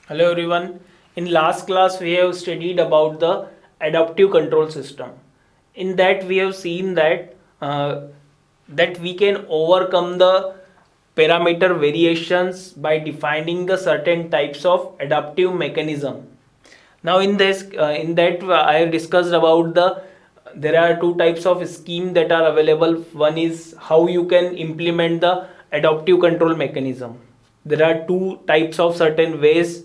Hello everyone. In last class we have studied about the adaptive control system. In that we have seen that we can overcome the parameter variations by defining the certain types of adaptive mechanism. Now in that I have discussed about there are two types of scheme that are available. One is how you can implement the adaptive control mechanism. There are two types of certain ways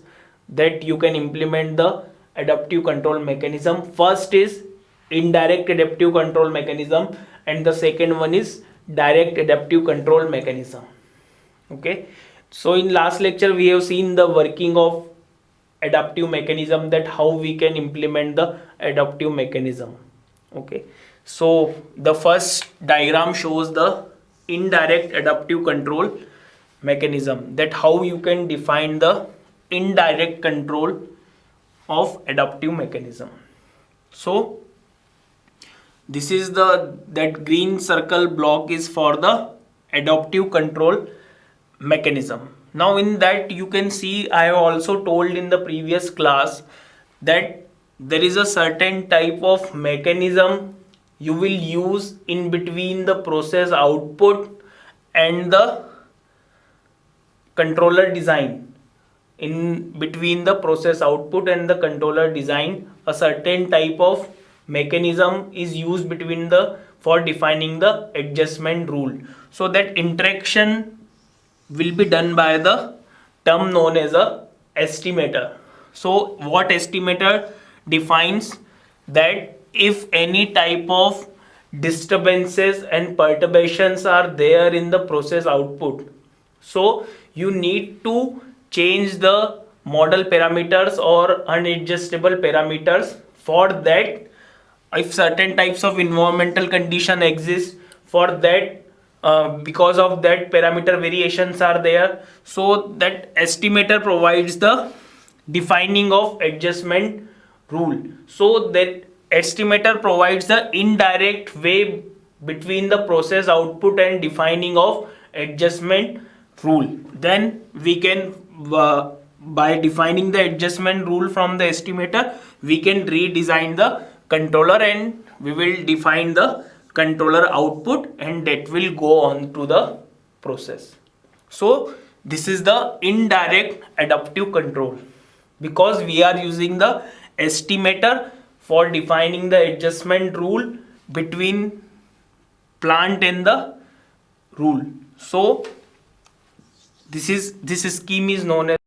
that you can implement the adaptive control mechanism. First is indirect adaptive control mechanism and the second one is direct adaptive control mechanism. Okay, so in last lecture we have seen the working of adaptive mechanism, that how we can implement the adaptive mechanism. Okay, so the first diagram shows the indirect adaptive control mechanism, that how you can define the indirect control of adaptive mechanism. So this is that green circle block is for the adaptive control mechanism. Now in that you can see I have also told in the previous class that there is a certain type of mechanism you will use in between the process output and the controller design. In between the process output and the controller design, a certain type of mechanism is used between the for defining the adjustment rule. So that interaction will be done by the term known as a estimator. So what estimator defines, that if any type of disturbances and perturbations are there in the process output, so you need to change the model parameters or unadjustable parameters. For that, if certain types of environmental condition exist, for that because of that parameter variations are there, so that estimator provides the defining of adjustment rule. So that estimator provides the indirect way between the process output and defining of adjustment rule. Then we can by defining the adjustment rule from the estimator, we can redesign the controller and we will define the controller output and that will go on to the process. So this is the indirect adaptive control, because we are using the estimator for defining the adjustment rule between plant and the rule. So this scheme is known as